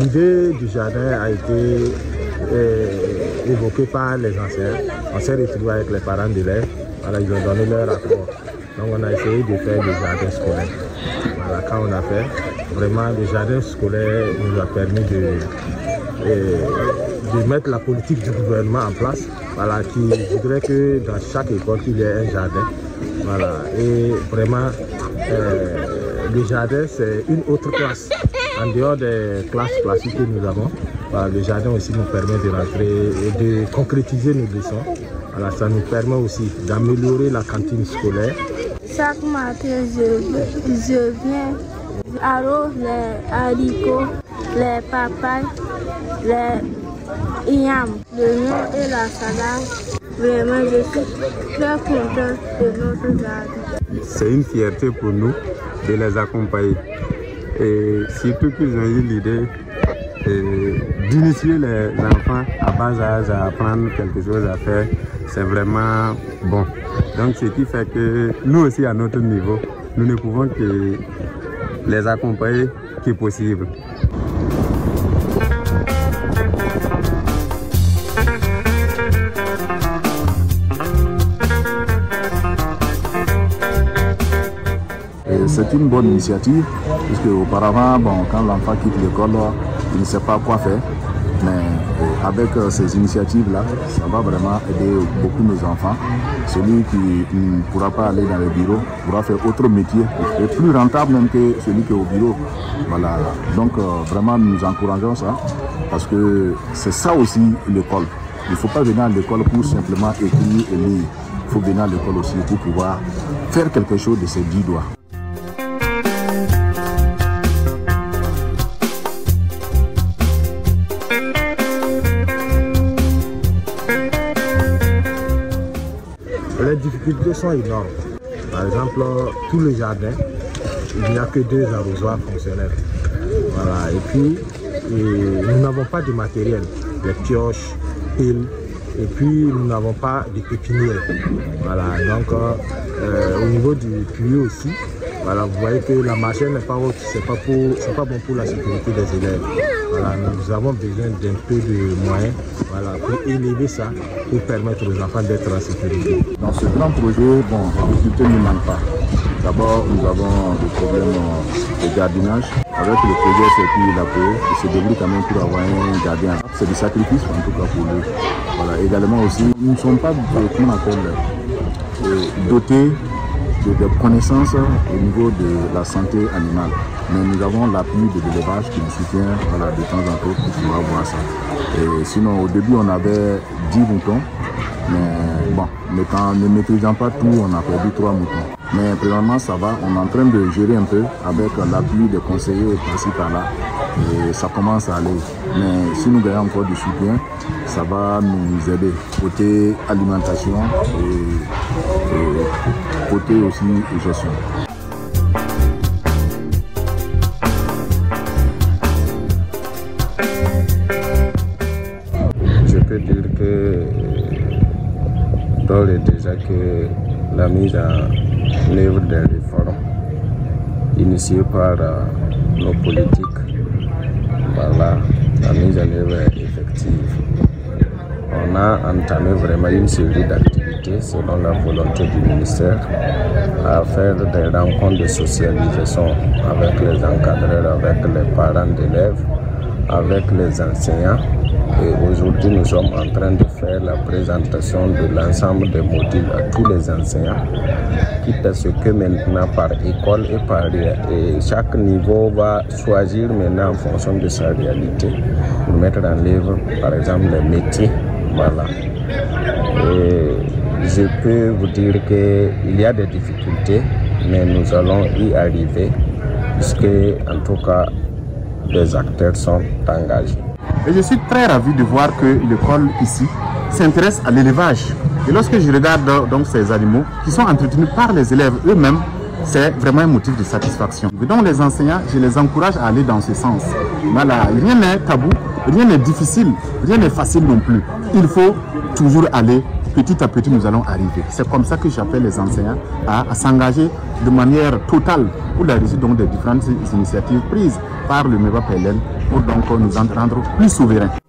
l'idée du jardin a été évoquée par les enseignants. On s'est retrouvé avec les parents d'élèves. Voilà, ils ont donné leur rapport. Donc on a essayé de faire des jardins scolaires. Voilà, quand on a fait, vraiment le jardin scolaire nous a permis de mettre la politique du gouvernement en place, voilà, qui voudrait que dans chaque école il y ait un jardin. Voilà, et vraiment le jardin c'est une autre classe. En dehors des classes classiques que nous avons, voilà, le jardin aussi nous permet de rentrer et de concrétiser nos leçons. Voilà, ça nous permet aussi d'améliorer la cantine scolaire. Chaque matin, je viens, j'arrose les haricots, les papayes, les yams, le noix et la salade. Vraiment, je suis très contente de notre jardin. C'est une fierté pour nous de les accompagner. Et surtout qu'ils ont eu l'idée d'initier les enfants à bas âge à apprendre quelque chose à faire. C'est vraiment bon. Donc ce qui fait que nous aussi à notre niveau, nous ne pouvons que les accompagner qui est possible. C'est une bonne initiative, puisque auparavant, bon, quand l'enfant quitte l'école, il ne sait pas quoi faire. Mais avec ces initiatives-là, ça va vraiment aider beaucoup nos enfants. Celui qui ne pourra pas aller dans le bureau pourra faire autre métier, et plus rentable même que celui qui est au bureau. Voilà. Donc vraiment, nous encourageons ça, parce que c'est ça aussi l'école. Il ne faut pas venir à l'école pour simplement écrire et lire. Il faut venir à l'école aussi pour pouvoir faire quelque chose de ses 10 doigts. Les difficultés sont énormes. Par exemple, tout le jardin, il n'y a que 2 arrosoirs fonctionnels. Voilà. Et puis, nous n'avons pas de matériel, les pioches, piles, et puis nous n'avons pas de pépinière. Voilà. Donc, au niveau du puits aussi, voilà, vous voyez que la machine n'est pas haute, c'est pas bon pour la sécurité des élèves. Voilà, nous avons besoin d'un peu de moyens, voilà, pour élever ça, pour permettre aux enfants d'être en sécurité. Dans ce grand projet, bon, les difficultés ne manquent pas. D'abord, nous avons des problèmes de jardinage. Avec le projet qu'il a créé, il se débrouille quand même pour avoir un gardien. C'est du sacrifice en tout cas pour lui. Voilà, également aussi, nous ne sommes pas, comment on appelle, dotés de connaissances au niveau de la santé animale. Mais nous avons l'appui de l'élevage qui nous soutient, voilà, de temps en temps pour pouvoir voir ça. Et sinon, au début, on avait 10 moutons. Mais bon, ne maîtrisant pas tout, on a perdu 3 moutons. Mais présentement, ça va. On est en train de gérer un peu avec l'appui des conseillers par-ci par-là. Et ça commence à aller. Mais si nous gagnons encore du soutien, ça va nous aider. Côté alimentation et côté aussi gestion. Je peux dire que d'ores et déjà que la mise en œuvre des réformes initiées par nos politiques, voilà, la mise en œuvre est effective. On a entamé vraiment une série d'activités selon la volonté du ministère à faire des rencontres de socialisation avec les encadreurs, avec les parents d'élèves, avec les enseignants. Et aujourd'hui, nous sommes en train de faire la présentation de l'ensemble des modules à tous les enseignants, quitte à ce que maintenant par école et chaque niveau va choisir maintenant en fonction de sa réalité pour mettre en œuvre, par exemple, les métiers. Voilà. Et je peux vous dire qu'il y a des difficultés, mais nous allons y arriver, puisque en tout cas, les acteurs sont engagés. Et je suis très ravi de voir que l'école ici s'intéresse à l'élevage. Et lorsque je regarde donc ces animaux qui sont entretenus par les élèves eux-mêmes, c'est vraiment un motif de satisfaction. Et donc les enseignants, je les encourage à aller dans ce sens. Voilà, rien n'est tabou, rien n'est difficile, rien n'est facile non plus. Il faut toujours aller pour petit à petit, nous allons arriver. C'est comme ça que j'appelle les enseignants à s'engager de manière totale pour la réussite donc, des différentes initiatives prises par le MEVA PLN pour donc nous rendre plus souverains.